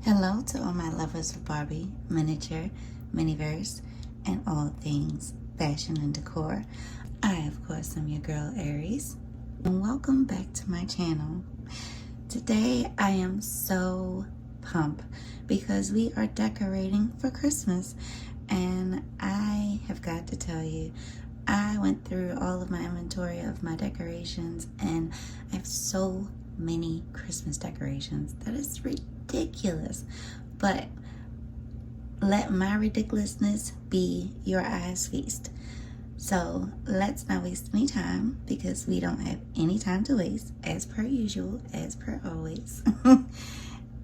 Hello to all my lovers of Barbie, miniature, miniverse, and all things fashion and decor. I, of course, am your girl Aries, and welcome back to my channel. Today, I am so pumped because we are decorating for Christmas, and I have got to tell you, I went through all of my inventory of my decorations, and I have so many Christmas decorations that is ridiculous. But let my ridiculousness be your eyes feast. So let's not waste any time because we don't have any time to waste, as per usual, as per always.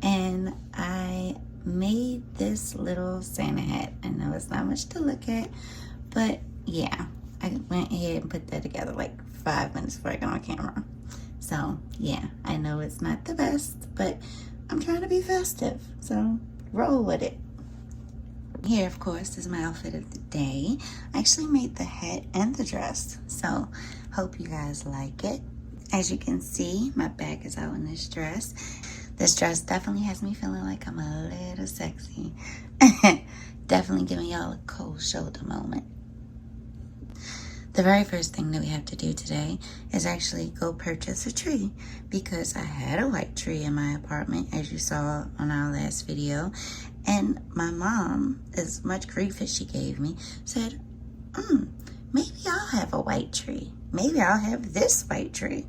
And I made this little Santa hat. I know it's not much to look at, but yeah, I went ahead and put that together like 5 minutes before I got on camera. So yeah, I know it's not the best, but I'm trying to be festive, so roll with it. Here, of course, is my outfit of the day. I actually made the hat and the dress, so hope you guys like it. As you can see, my back is out in this dress. This dress definitely has me feeling like I'm a little sexy. Definitely giving y'all a cold shoulder moment. The very first thing that we have to do today is actually go purchase a tree, because I had a white tree in my apartment, as you saw on our last video, and my mom, as much grief as she gave me, said, maybe I'll have a white tree. Maybe I'll have this white tree.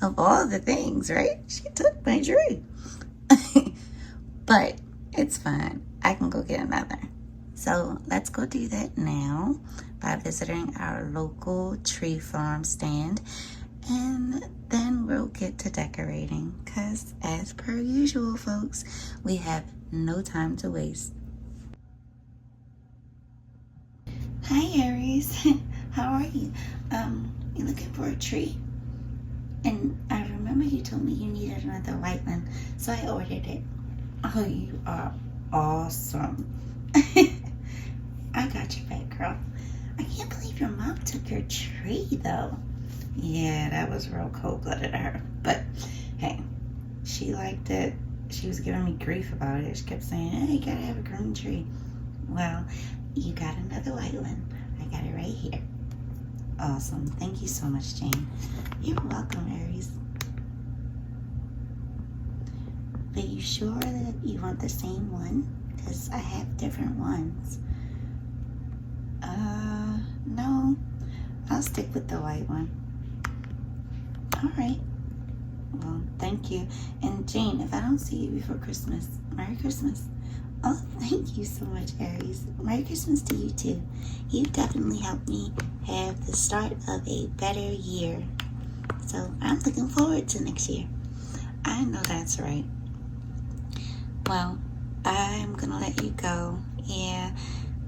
Of all the things, right? She took my tree. But it's fine. I can go get another. So let's go do that now by visiting our local tree farm stand, and then we'll get to decorating, because as per usual, folks, we have no time to waste. Hi Aries, how are you? You looking for a tree? And I remember you told me you needed another white one, so I ordered it. Oh, you are awesome. I got your back, girl. I can't believe your mom took your tree, though. Yeah, that was real cold-blooded of her. But, hey, she liked it. She was giving me grief about it. She kept saying, hey, you gotta have a green tree. Well, you got another white one. I got it right here. Awesome. Thank you so much, Jane. You're welcome, Aries. But you sure that you want the same one? Because I have different ones. No. I'll stick with the white one. Alright. Well, thank you. And Jane, if I don't see you before Christmas, Merry Christmas. Oh, thank you so much, Aries. Merry Christmas to you, too. You've definitely helped me have the start of a better year. So I'm looking forward to next year. I know that's right. Well, I'm going to let you go. Yeah,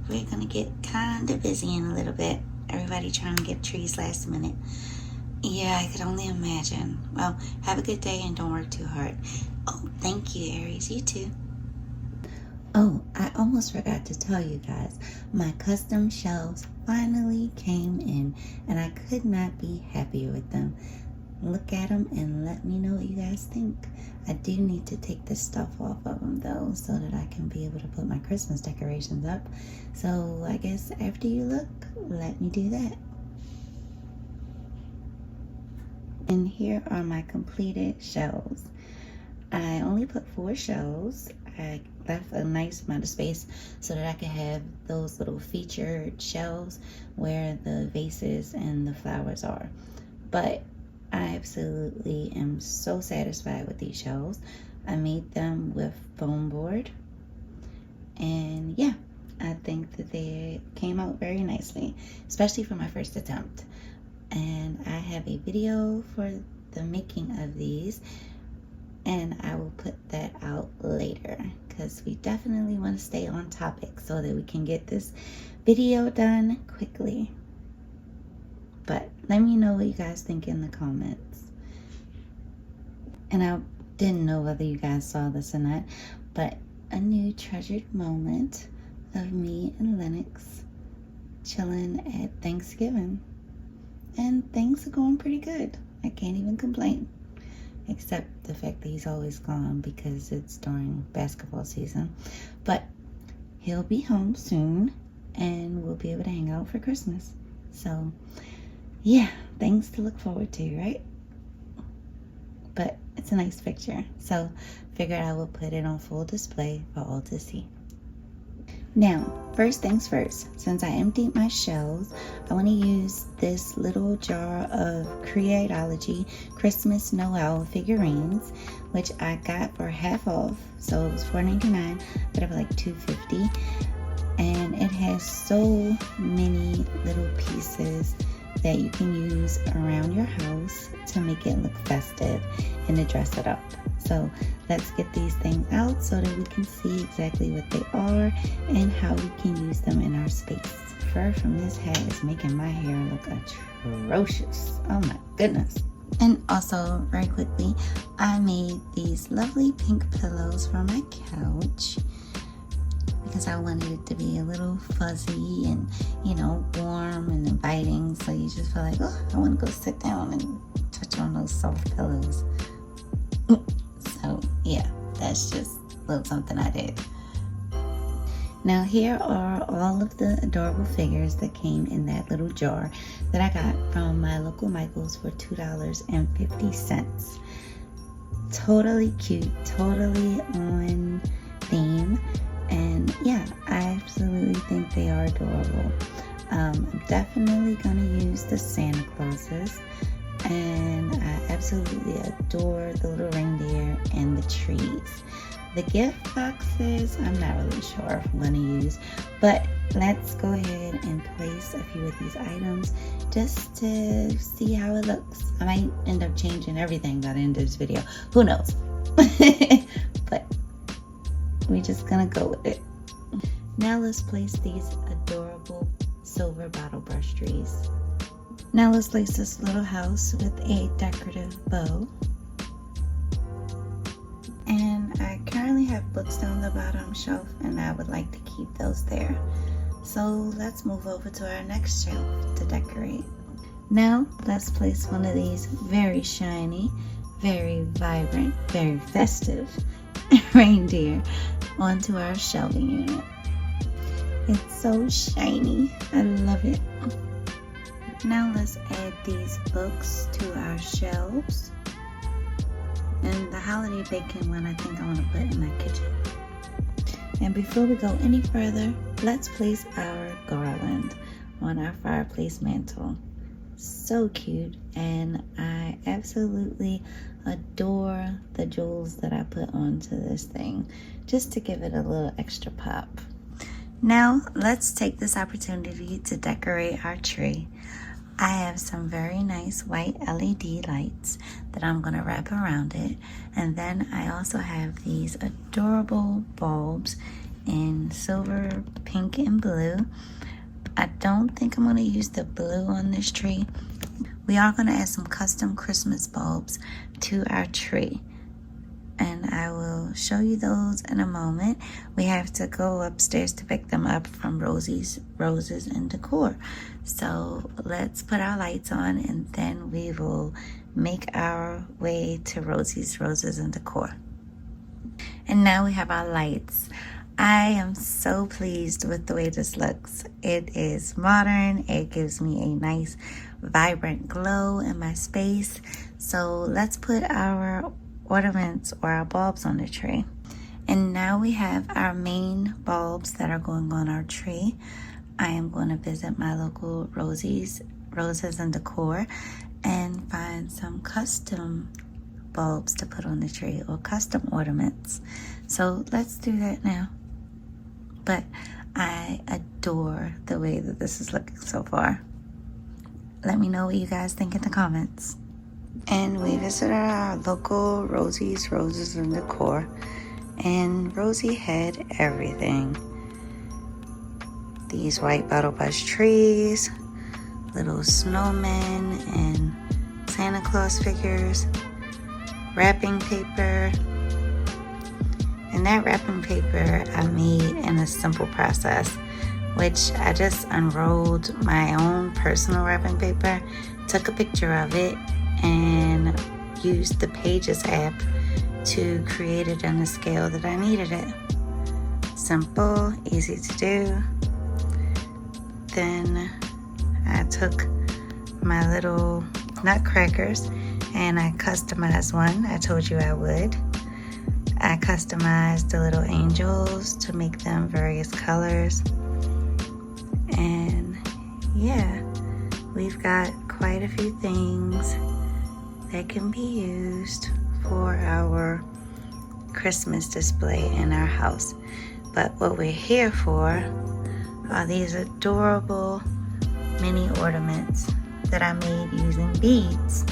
we're going to get kind of busy in a little bit. Everybody trying to get trees last minute. Yeah, I could only imagine. Well, have a good day and don't work too hard. Oh, thank you, Aries. You too. Oh, I almost forgot to tell you guys. My custom shelves finally came in, and I could not be happier with them. Look at them and let me know what you guys think. I do need to take this stuff off of them though, so that I can be able to put my Christmas decorations up. So I guess after you look, let me do that. And here are my completed shelves. I only put 4 shelves. I left a nice amount of space so that I could have those little featured shelves where the vases and the flowers are. But I absolutely am so satisfied with these shelves. I made them with foam board, and yeah, I think that they came out very nicely, especially for my first attempt. And I have a video for the making of these, and I will put that out later because we definitely want to stay on topic so that we can get this video done quickly. But let me know what you guys think in the comments. And I didn't know whether you guys saw this or not, but a new treasured moment of me and Lennox chilling at Thanksgiving. And things are going pretty good. I can't even complain. except the fact that he's always gone because it's during basketball season. But he'll be home soon and we'll be able to hang out for Christmas. So yeah, things to look forward to, right? But it's a nice picture, so figured I would put it on full display for all to see. Now, first things first, since I emptied my shelves, I want to use this little jar of Creatology Christmas Noel figurines, which I got for half off. So it was $4.99, but it was like $2.50. And it has so many little pieces that you can use around your house to make it look festive and to dress it up. So let's get these things out so that we can see exactly what they are and how we can use them in our space. Fur from this hat is making my hair look atrocious. Oh my goodness. And also, very quickly, I made these lovely pink pillows for my couch because I wanted it to be a little fuzzy and, you know, warm and inviting. So you just feel like, oh, I want to go sit down and touch on those soft pillows. So yeah, that's just a little something I did. Now here are all of the adorable figures that came in that little jar that I got from my local Michael's for $2.50. Totally cute, totally on theme, and yeah, I absolutely think they are adorable. I'm definitely gonna use the Santa Clauses, and I absolutely adore the little reindeer and the trees. The gift boxes, I'm not really sure if I'm going to use, but let's go ahead and place a few of these items just to see how it looks. I might end up changing everything by the end of this video. Who knows? But we're just going to go with it. Now let's place these adorable silver bottle brush trees. Now let's place this little house with a decorative bow. And I currently have books down the bottom shelf and I would like to keep those there. So let's move over to our next shelf to decorate. Now let's place one of these very shiny, very vibrant, very festive reindeer onto our shelving unit. It's so shiny. I love it. Now let's add these books to our shelves. And the holiday baking one I think I want to put in my kitchen. And before we go any further, let's place our garland on our fireplace mantle. So cute, and I absolutely adore the jewels that I put onto this thing just to give it a little extra pop. Now let's take this opportunity to decorate our tree. I have some very nice white LED lights that I'm going to wrap around it. And then I also have these adorable bulbs in silver, pink, and blue. I don't think I'm going to use the blue on this tree. We are going to add some custom Christmas bulbs to our tree. And I will show you those in a moment. We have to go upstairs to pick them up from Rosie's Roses and Decor. So let's put our lights on and then we will make our way to Rosie's Roses and Decor. And now we have our lights. I am so pleased with the way this looks. It is modern. It gives me a nice vibrant glow in my space. So let's put our ornaments or our bulbs on the tree. And now we have our main bulbs that are going on our tree. I am going to visit my local Roses and Decor and find some custom bulbs to put on the tree or custom ornaments. So let's do that now. But I adore the way that this is looking so far. Let me know what you guys think in the comments. And we visited our local Rosie's Roses and Decor, and Rosie had everything. These white bottle brush trees, little snowmen and Santa Claus figures, wrapping paper. And that wrapping paper I made in a simple process, which I just unrolled my own personal wrapping paper, took a picture of it, and used the Pages app to create it on the scale that I needed it. Simple, easy to do. Then I took my little nutcrackers and I customized one. I told you I would. I customized the little angels to make them various colors. And yeah, we've got quite a few things that can be used for our Christmas display in our house. But what we're here for are these adorable mini ornaments that I made using beads,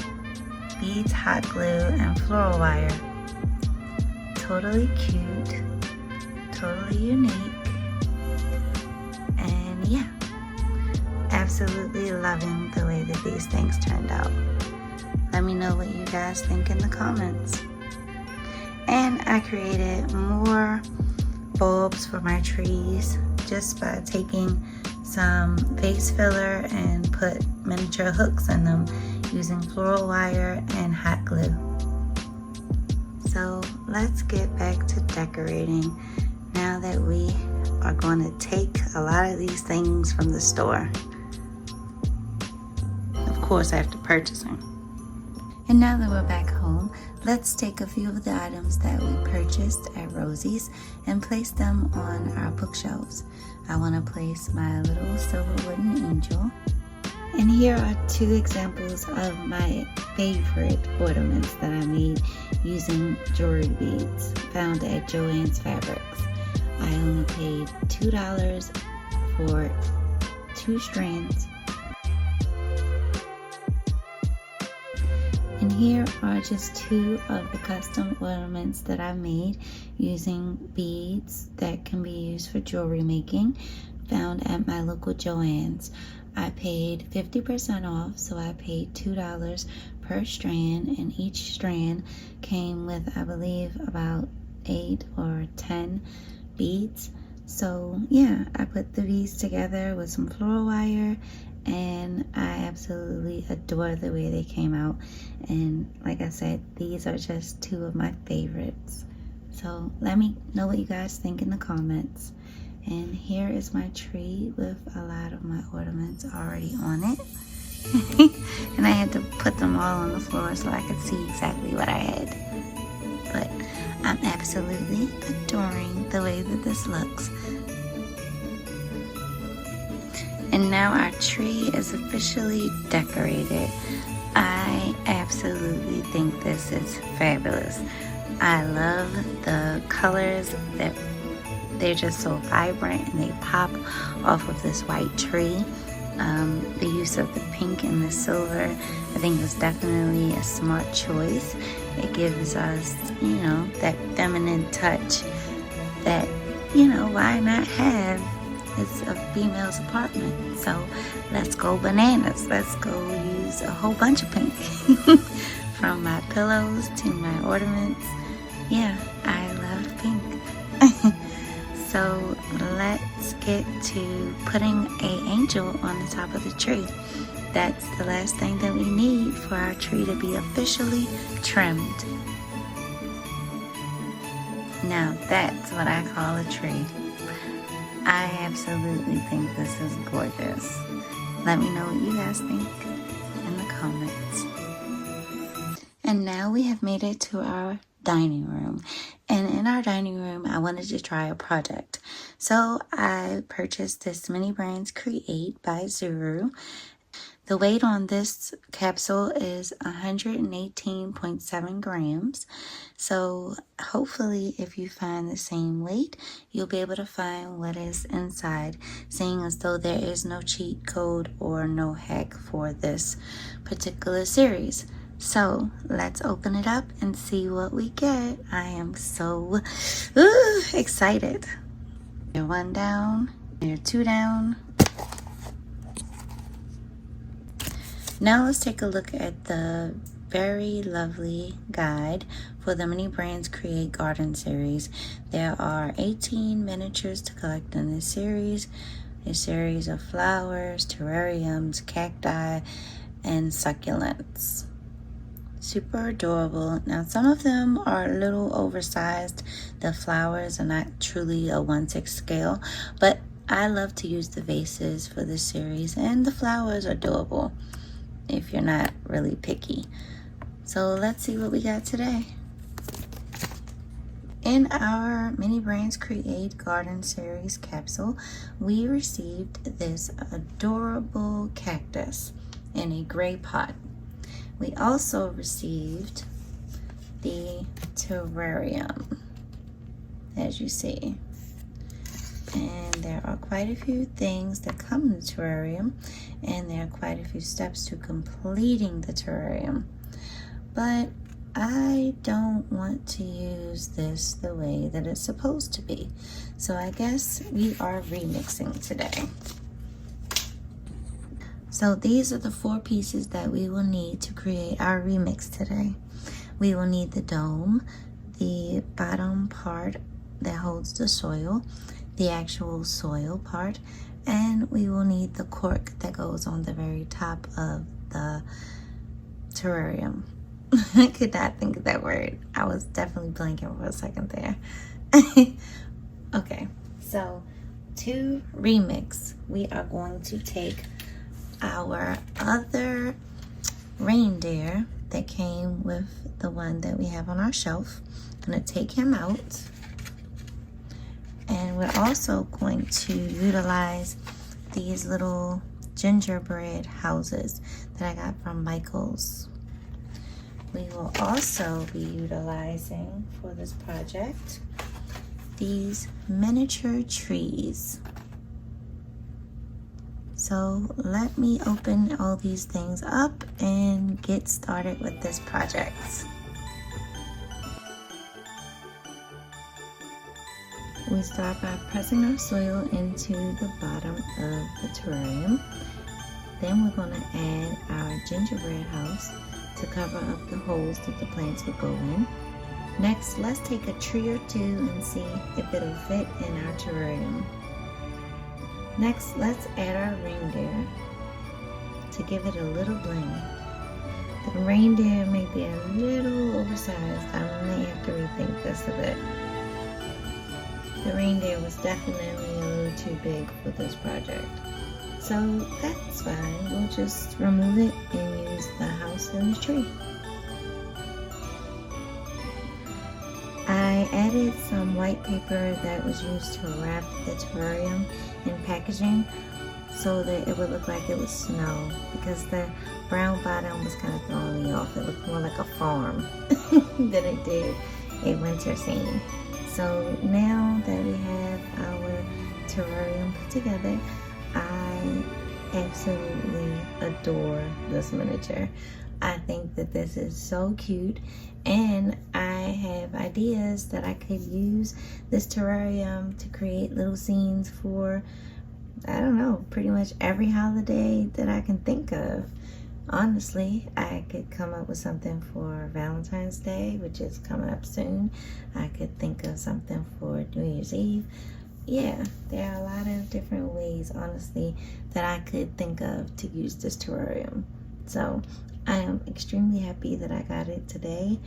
hot glue, and floral wire. Totally cute, totally unique, and yeah, absolutely loving the way that these things turned out. Let me know what you guys think in the comments. And I created more bulbs for my trees just by taking some vase filler and put miniature hooks in them using floral wire and hot glue. So let's get back to decorating now that we are going to take a lot of these things from the store. Of course, after purchasing. And now that we're back home, let's take a few of the items that we purchased at Rosie's and place them on our bookshelves. I want to place my little silver wooden angel. And here are two examples of my favorite ornaments that I made using jewelry beads found at Joann's Fabrics. I only paid $2 for 2 strands. And here are just 2 of the custom ornaments that I made using beads that can be used for jewelry making found at my local Joann's. I paid 50% off, so I paid $2 per strand, and each strand came with, I believe, about 8 or 10 beads. So yeah, I put the beads together with some floral wire, and I absolutely adore the way they came out. And like I said, these are just 2 of my favorites. So let me know what you guys think in the comments. And here is my tree with a lot of my ornaments already on it. And I had to put them all on the floor so I could see exactly what I had. But I'm absolutely adoring the way that this looks. And now our tree is officially decorated. I absolutely think this is fabulous. I love the colors that they're just so vibrant and they pop off of this white tree. The use of the pink and the silver, I think, was definitely a smart choice. It gives us, you know, that feminine touch that, you know, why not have? It's a female's apartment, so let's go bananas. Let's go use a whole bunch of pink. From my pillows to my ornaments. Yeah, I love pink. So let's get to putting an angel on the top of the tree. That's the last thing that we need for our tree to be officially trimmed. Now that's what I call a tree. I absolutely think this is gorgeous. Let me know what you guys think in the comments. And now we have made it to our dining room. And in our dining room, I wanted to try a project. So I purchased this Mini Brands Create by Zuru. The weight on this capsule is 118.7 grams. So hopefully if you find the same weight, you'll be able to find what is inside, seeing as though there is no cheat code or no hack for this particular series. So let's open it up and see what we get. I am so excited. You're 1 down, you're 2 down. Now let's take a look at the very lovely guide for the Mini Brands Create Garden series. There are 18 miniatures to collect in this series. A series of flowers, terrariums, cacti, and succulents. Super adorable. Now some of them are a little oversized. The flowers are not truly a 1/6 scale, but I love to use the vases for this series, and the flowers are adorable if you're not really picky. So let's see what we got today. In our Mini Brands Create Garden Series capsule, we received this adorable cactus in a gray pot. We also received the terrarium, as you see. And there are quite a few things that come in the terrarium, and there are quite a few steps to completing the terrarium. But I don't want to use this the way that it's supposed to be. So I guess we are remixing today. So these are the 4 pieces that we will need to create our remix today. We will need the dome, the bottom part that holds the soil, the actual soil part, and we will need the cork that goes on the very top of the terrarium. I could not think of that word. I was definitely blanking for a second there. Okay, so to remix, we are going to take our other reindeer that came with the one that we have on our shelf. I'm going to take him out, and we're also going to utilize these little gingerbread houses that I got from Michael's. We will also be utilizing for this project these miniature trees. So let me open all these things up and get started with this project. We start by pressing our soil into the bottom of the terrarium. Then we're going to add our gingerbread house to cover up the holes that the plants will go in. Next, let's take a tree or two and see if it'll fit in our terrarium. Next, let's add our reindeer to give it a little bling. The reindeer may be a little oversized. I may have to rethink this a bit. The reindeer was definitely a little too big for this project. So that's fine. We'll just remove it and use the house and the tree. I added some white paper that was used to wrap the terrarium in packaging so that it would look like it was snow, because the brown bottom was kind of throwing me off. It looked more like a farm than it did a winter scene. So now that we have our terrarium put together, I absolutely adore this miniature. I think that this is so cute, and I have ideas that I could use this terrarium to create little scenes for, I don't know, pretty much every holiday that I can think of. Honestly, I could come up with something for Valentine's Day, which is coming up soon. I could think of something for New Year's Eve. Yeah, there are a lot of different ways, honestly, that I could think of to use this terrarium. So I am extremely happy that I got it today,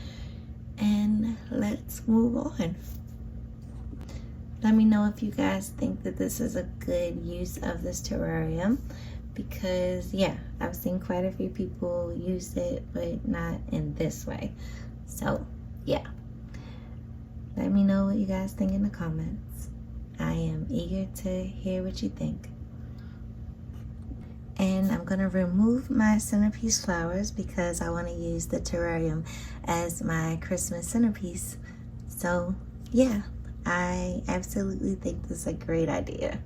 and let's move on. Let me know if you guys think that this is a good use of this terrarium, because yeah, I've seen quite a few people use it, but not in this way. So yeah, let me know what you guys think in the comments. I am eager to hear what you think. And I'm going to remove my centerpiece flowers because I want to use the terrarium as my Christmas centerpiece. So yeah, I absolutely think this is a great idea.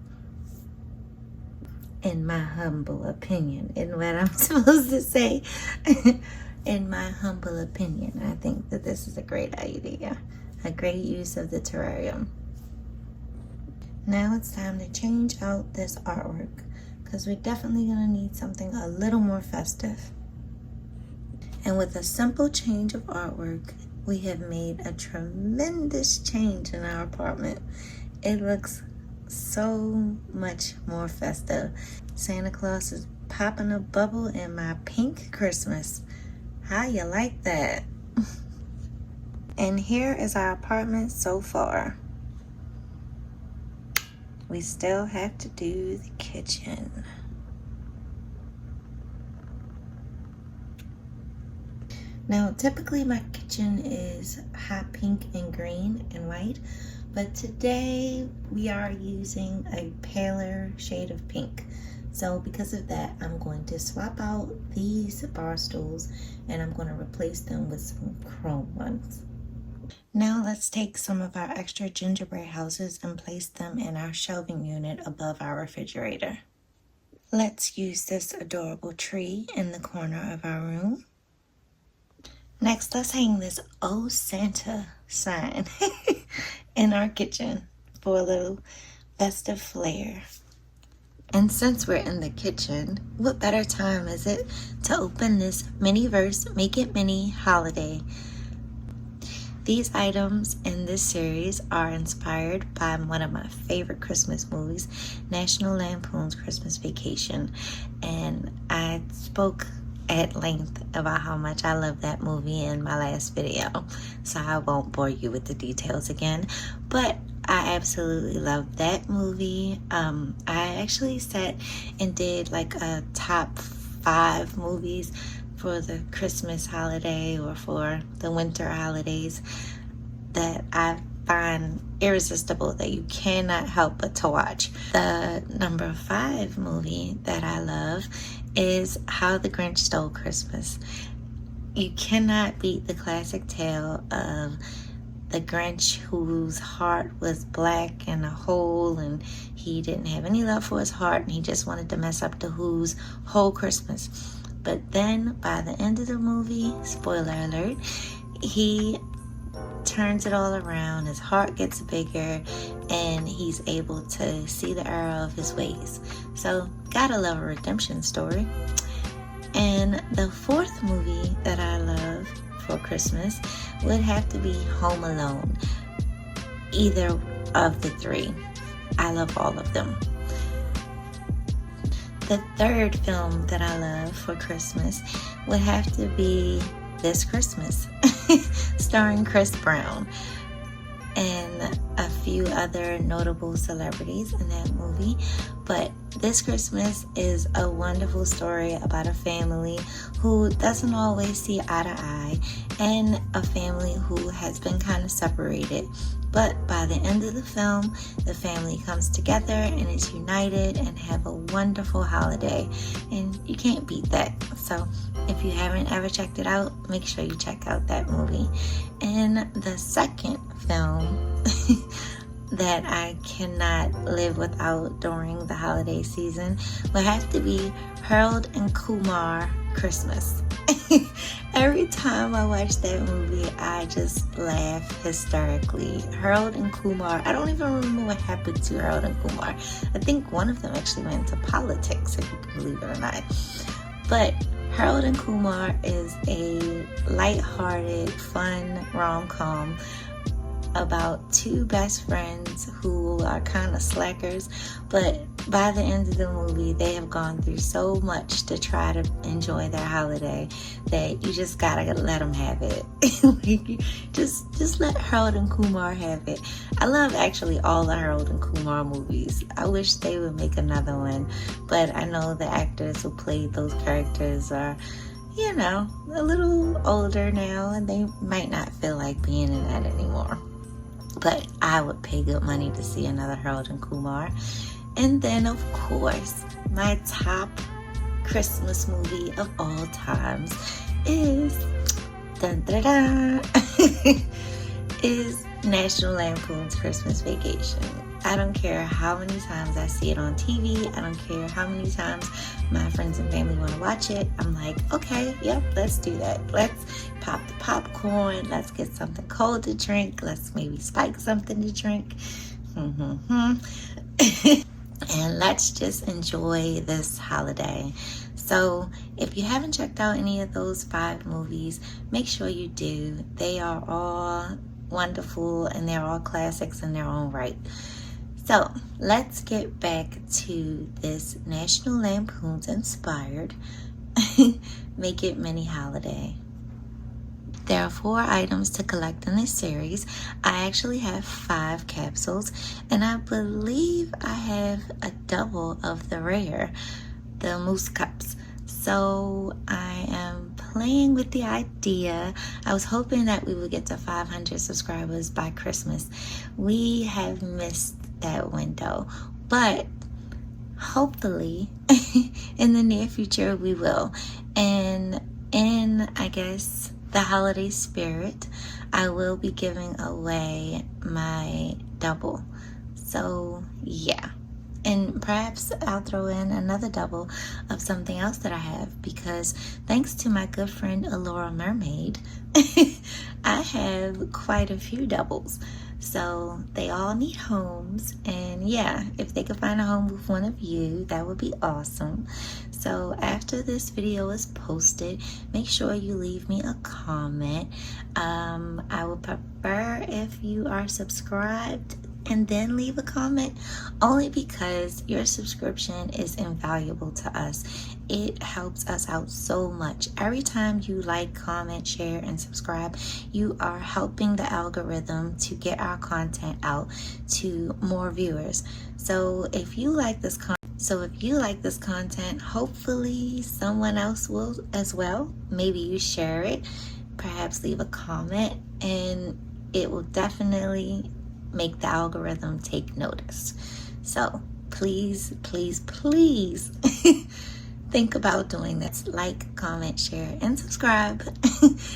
In my humble opinion, in what I'm supposed to say. In my humble opinion, I think that this is a great idea. A great use of the terrarium. Now it's time to change out this artwork, because we're definitely going to need something a little more festive. And with a simple change of artwork, we have made a tremendous change in our apartment. It looks so much more festive. Santa Claus is popping a bubble in my pink Christmas. How you like that? And here is our apartment so far. We still have to do the kitchen. Now, typically my kitchen is hot pink and green and white, but today we are using a paler shade of pink. So because of that, I'm going to swap out these bar stools and I'm going to replace them with some chrome ones. Now let's take some of our extra gingerbread houses and place them in our shelving unit above our refrigerator. Let's use this adorable tree in the corner of our room. Next, let's hang this "Oh Santa" sign in our kitchen for a little festive flair. And since we're in the kitchen, what better time is it to open this Miniverse Make It Mini holiday? These items in this series are inspired by one of my favorite Christmas movies, National Lampoon's Christmas Vacation. And I spoke at length about how much I love that movie in my last video, so I won't bore you with the details again, but I absolutely love that movie. I actually sat and did like a top 5 movies for the Christmas holiday or for the winter holidays that I find irresistible, that you cannot help but to watch. The number 5 movie that I love is How the Grinch Stole Christmas. You cannot beat the classic tale of the Grinch whose heart was black and a hole, and he didn't have any love for his heart, and he just wanted to mess up the Who's whole Christmas. But then by the end of the movie, spoiler alert, he turns it all around. His heart gets bigger and he's able to see the error of his ways. So gotta love a redemption story. And the 4th movie that I love for Christmas would have to be Home Alone. Either of the 3. I love all of them. The 3rd film that I love for Christmas would have to be This Christmas, starring Chris Brown and a few other notable celebrities in that movie. But This Christmas is a wonderful story about a family who doesn't always see eye to eye, and a family who has been kind of separated. But by the end of the film, the family comes together and is united and have a wonderful holiday. And you can't beat that. So if you haven't ever checked it out, make sure you check out that movie. And the 2nd film that I cannot live without during the holiday season would have to be Harold and Kumar Christmas. Every time I watch that movie, I just laugh hysterically. Harold and Kumar, I don't even remember what happened to Harold and Kumar. I think one of them actually went into politics, if you can believe it or not. But Harold and Kumar is a lighthearted, fun rom-com about 2 best friends who are kind of slackers, but by the end of the movie, they have gone through so much to try to enjoy their holiday that you just gotta let them have it. just let Harold and Kumar have it. I love actually all the Harold and Kumar movies. I wish they would make another one, but I know the actors who played those characters are, you know, a little older now, and they might not feel like being in that anymore. But I would pay good money to see another Harold and Kumar. And then, of course, my top Christmas movie of all times is is National Lampoon's Christmas Vacation. I don't care how many times I see it on TV. I don't care how many times my friends and family want to watch it. I'm like, okay, yep, let's do that. Let's pop the popcorn. Let's get something cold to drink. Let's maybe spike something to drink. And let's just enjoy this holiday. So if you haven't checked out any of those 5 movies, make sure you do. They are all wonderful and they're all classics in their own right. So let's get back to this National Lampoon's inspired Make It Mini holiday. There are 4 items to collect in this series. I actually have 5 capsules, and I believe I have a double of the rare, the mousse cups. So I am playing with the idea. I was hoping that we would get to 500 subscribers by Christmas. We have missed that window, but hopefully in the near future we will. And in, I guess, the holiday spirit, I will be giving away my double. So yeah, and perhaps I'll throw in another double of something else that I have, because thanks to my good friend Allura Mermaid, I have quite a few doubles. So they all need homes, and yeah, if they could find a home with one of you, that would be awesome. So after this video is posted, make sure you leave me a comment. I would prefer if you are subscribed and then leave a comment, only because your subscription is invaluable to us. It helps us out so much. Every time you like, comment, share, and subscribe, you are helping the algorithm to get our content out to more viewers. So if you like this content, hopefully someone else will as well. Maybe you share it, perhaps leave a comment, and it will definitely make the algorithm take notice. So please, please, please think about doing this. Like, comment, share, and subscribe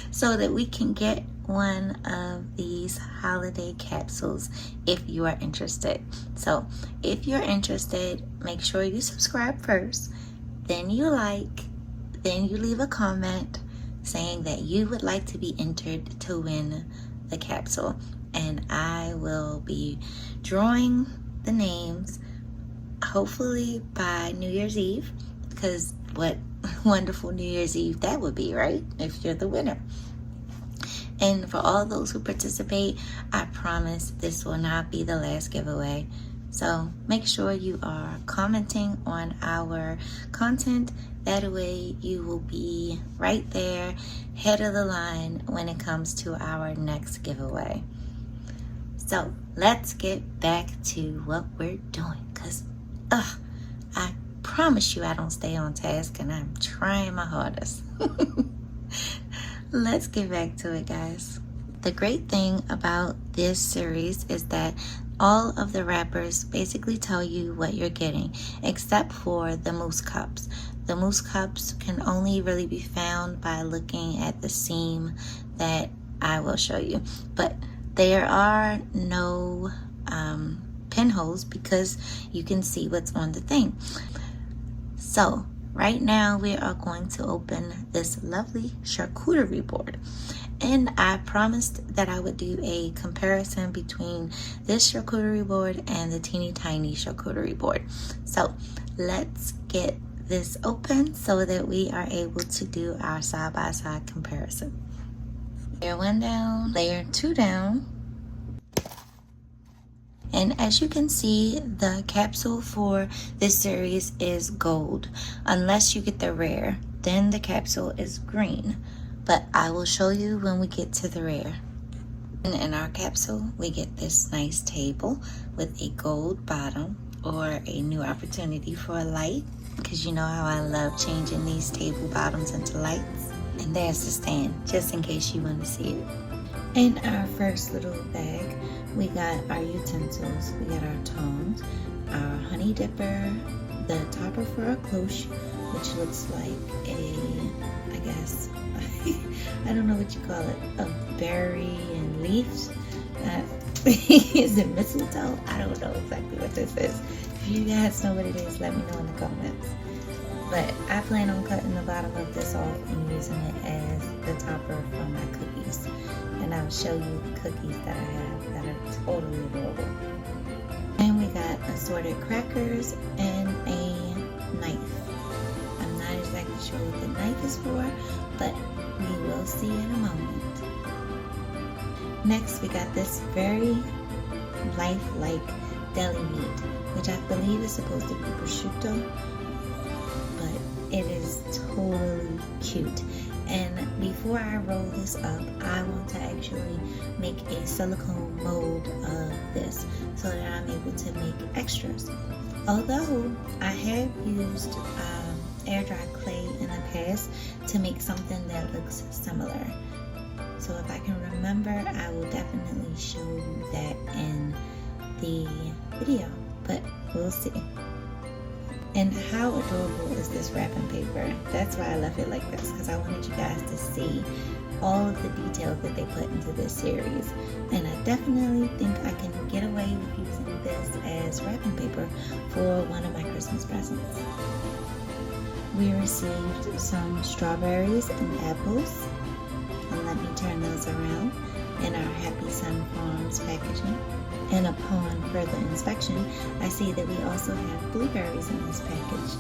so that we can get one of these holiday capsules if you are interested. So if you're interested, make sure you subscribe first, then you like, then you leave a comment saying that you would like to be entered to win the capsule, and I will be drawing the names hopefully by New Year's Eve, because what wonderful New Year's Eve that would be, right, if you're the winner. And for all those who participate, I promise this will not be the last giveaway. So make sure you are commenting on our content. That way you will be right there, head of the line when it comes to our next giveaway. So let's get back to what we're doing, because I promise you I don't stay on task, and I'm trying my hardest. Let's get back to it, guys. The great thing about this series is that all of the wrappers basically tell you what you're getting, except for the mousse cups. The mousse cups can only really be found by looking at the seam that I will show you. But there are no pinholes because you can see what's on the thing. So right now we are going to open this lovely charcuterie board, and I promised that I would do a comparison between this charcuterie board and the teeny tiny charcuterie board. So let's get this open so that we are able to do our side-by-side comparison. Layer 1 down, layer 2 down. And as you can see, the capsule for this series is gold. Unless you get the rare, then the capsule is green. But I will show you when we get to the rare. And in our capsule, we get this nice table with a gold bottom, or a new opportunity for a light, because you know how I love changing these table bottoms into lights. And there's the stand, just in case you want to see it. In our first little bag, we got our utensils. We got our tongs, our honey dipper, the topper for our cloche, which looks like a, I guess, I don't know what you call it, a berry and leaves. Is it mistletoe? I don't know exactly what this is. If you guys know what it is, let me know in the comments. But I plan on cutting the bottom of this off and using it as the topper for my cookies. And I'll show you the cookies that I have that are totally adorable. And we got assorted crackers and a knife. I'm not exactly sure what the knife is for, but we will see in a moment. Next, we got this very lifelike deli meat, which I believe is supposed to be prosciutto, but it is totally cute. And before I roll this up, I want to actually make a silicone mold of this so that I'm able to make extras. Although I have used air dry clay in the past to make something that looks similar. So if I can remember, I will definitely show you that in the video, but we'll see. And how adorable is this wrapping paper? That's why I left it like this, because I wanted you guys to see all of the detail that they put into this series. And I definitely think I can get away with using this as wrapping paper for one of my Christmas presents. We received some strawberries and apples. And let me turn those around in our Happy Sun Farms packaging. And upon further inspection, I see that we also have blueberries in this package.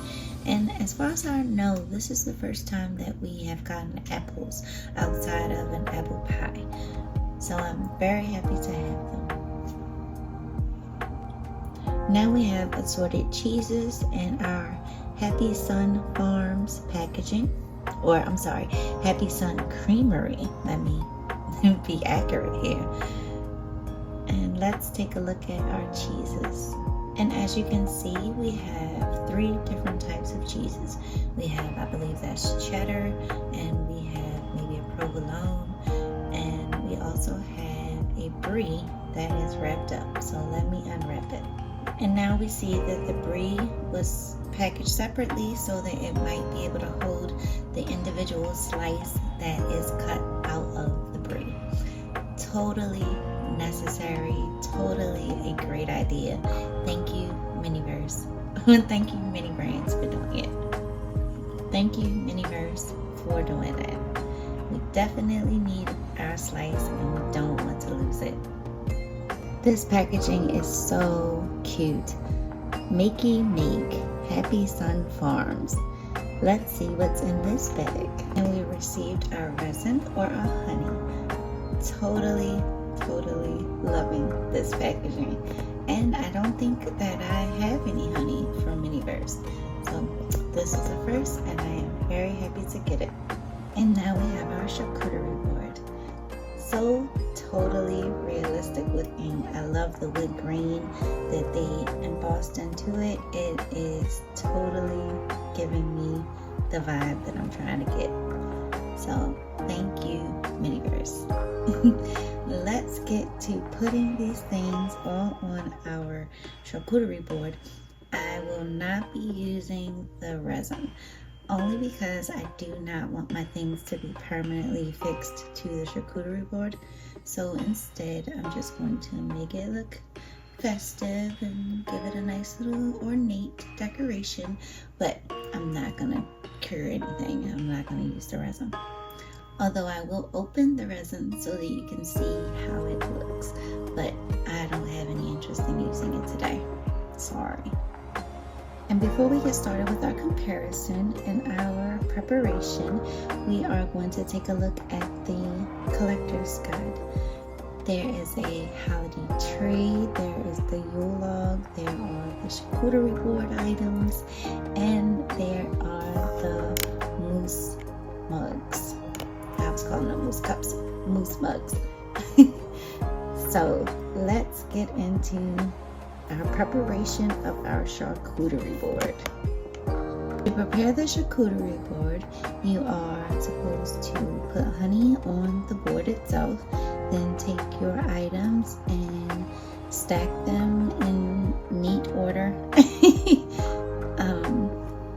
And as far as I know, this is the first time that we have gotten apples outside of an apple pie. So I'm very happy to have them. Now we have assorted cheeses in our Happy Sun Farms packaging. Or I'm sorry, Happy Sun Creamery. Let me be accurate here. And let's take a look at our cheeses. And as you can see, we have 3 different types of cheeses. We have, I believe that's cheddar, and we have maybe a provolone, and we also have a brie that is wrapped up. So let me unwrap it. And now we see that the brie was packaged separately so that it might be able to hold the individual slice that is cut out of the brie. Totally necessary, totally a great idea. Thank you, Miniverse. Thank you, Mini Brands, for doing it. Thank you, Miniverse, for doing that. We definitely need our slice and we don't want to lose it. This packaging is so cute. Makey Make, Happy Sun Farms. Let's see what's in this bag. And we received our resin or our honey. Totally loving this packaging. And I don't think that I have any honey from Miniverse. So this is a first and I am very happy to get it. And now we have our charcuterie board. So totally realistic looking. I love the wood grain that they embossed into it. It is totally giving me the vibe that I'm trying to get. So thank you, Miniverse. Let's get to putting these things all on our charcuterie board. I will not be using the resin, only because I do not want my things to be permanently fixed to the charcuterie board. So instead, I'm just going to make it look festive and give it a nice little ornate decoration, but I'm not gonna cure anything. I'm not gonna use the resin. Although I will open the resin so that you can see how it looks, but I don't have any interest in using it today. Sorry. And before we get started with our comparison and our preparation, we are going to take a look at the collector's guide. There is a holiday tree, there is the Yule log, there are the charcuterie board items, and there are the moose mugs. I was calling them moose cups, moose mugs. So let's get into our preparation of our charcuterie board. To prepare the charcuterie board, you are supposed to put honey on the board itself, then take your items and stack them in neat order.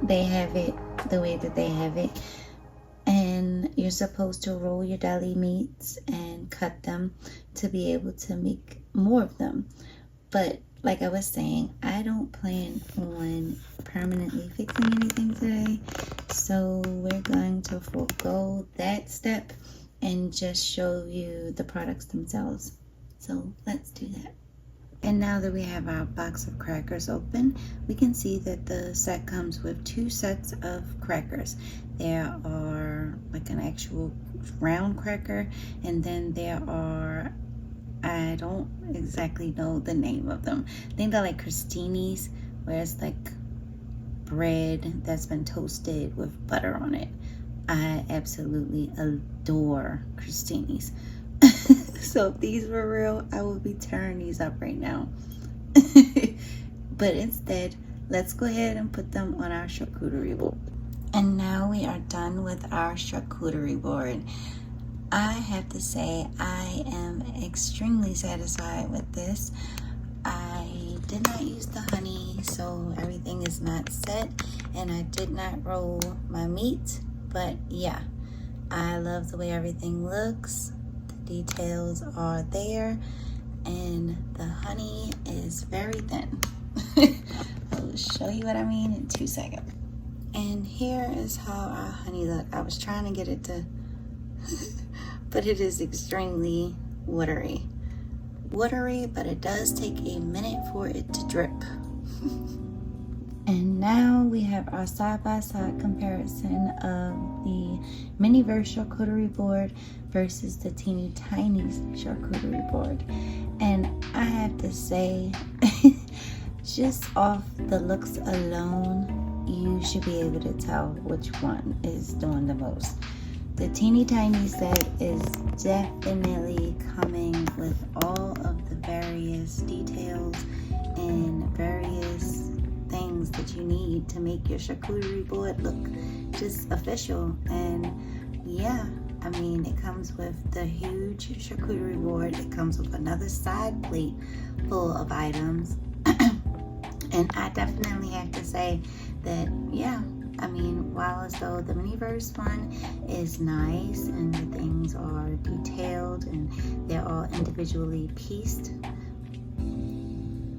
They have it the way that they have it. And you're supposed to roll your deli meats and cut them to be able to make more of them. But like I was saying, I don't plan on permanently fixing anything today, so we're going to forego that step and just show you the products themselves. So let's do that. And now that we have our box of crackers open, we can see that the set comes with 2 sets of crackers. There are like an actual round cracker, and then there are, I don't exactly know the name of them. I think they're like crostinis, where it's like bread that's been toasted with butter on it. I absolutely adore crostinis. So if these were real, I would be tearing these up right now. But instead, let's go ahead and put them on our charcuterie board. And now we are done with our charcuterie board. I have to say I am extremely satisfied with this. I did not use the honey, so everything is not set, and I did not roll my meat, but yeah, I love the way everything looks. The details are there, and the honey is very thin. I'll show you what I mean in 2 seconds. And here is how our honey look. I was trying to get it to but it is extremely watery. Watery, but it does take a minute for it to drip. And now we have our side-by-side comparison of the Miniverse charcuterie board versus the teeny tiny charcuterie board. And I have to say, just off the looks alone, you should be able to tell which one is doing the most. The teeny tiny set is definitely coming with all of the various details and various things that you need to make your charcuterie board look just official. And yeah, I mean, it comes with the huge charcuterie board. It comes with another side plate full of items. And I definitely have to say that, yeah, I mean, while as though the Miniverse one is nice and the things are detailed and they're all individually pieced,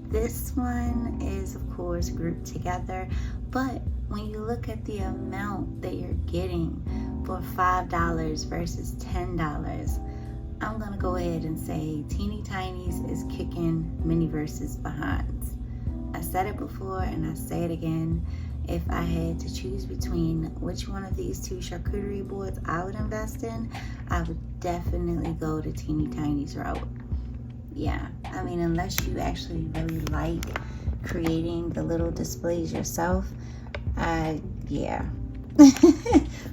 this one is of course grouped together. But when you look at the amount that you're getting for $5 versus $10, I'm gonna go ahead and say Teeny Tinies is kicking Miniverse's behind. I said it before and I say it again. If I had to choose between which one of these two charcuterie boards I would invest in, I would definitely go to Teeny Tiny's route. Yeah, I mean, unless you actually really like creating the little displays yourself, yeah.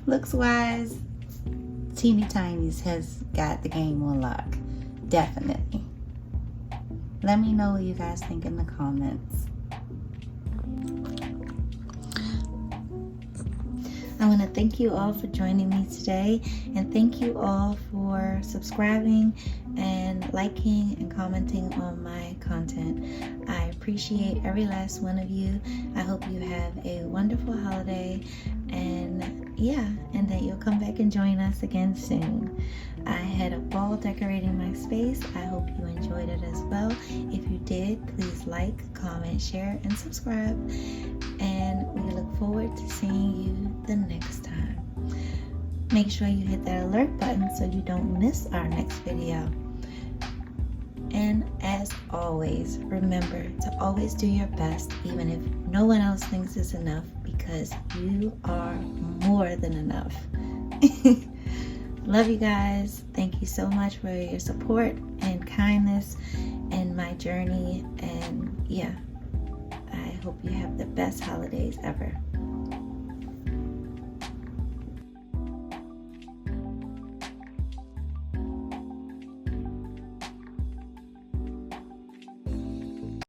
Looks wise, Teeny Tiny's has got the game on lock. Definitely. Let me know what you guys think in the comments. I want to thank you all for joining me today, and thank you all for subscribing and liking and commenting on my content. I appreciate every last one of you. I hope you have a wonderful holiday, and yeah, and that you'll come back and join us again soon. I had a ball decorating my space. I hope you enjoyed it as well. If you did, please like, comment, share, and subscribe. And we look forward to seeing you the next time. Make sure you hit that alert button so you don't miss our next video. And as always, remember to always do your best, even if no one else thinks it's enough, because you are more than enough. Love you guys. Thank you so much for your support and kindness in my journey. And yeah, I hope you have the best holidays ever.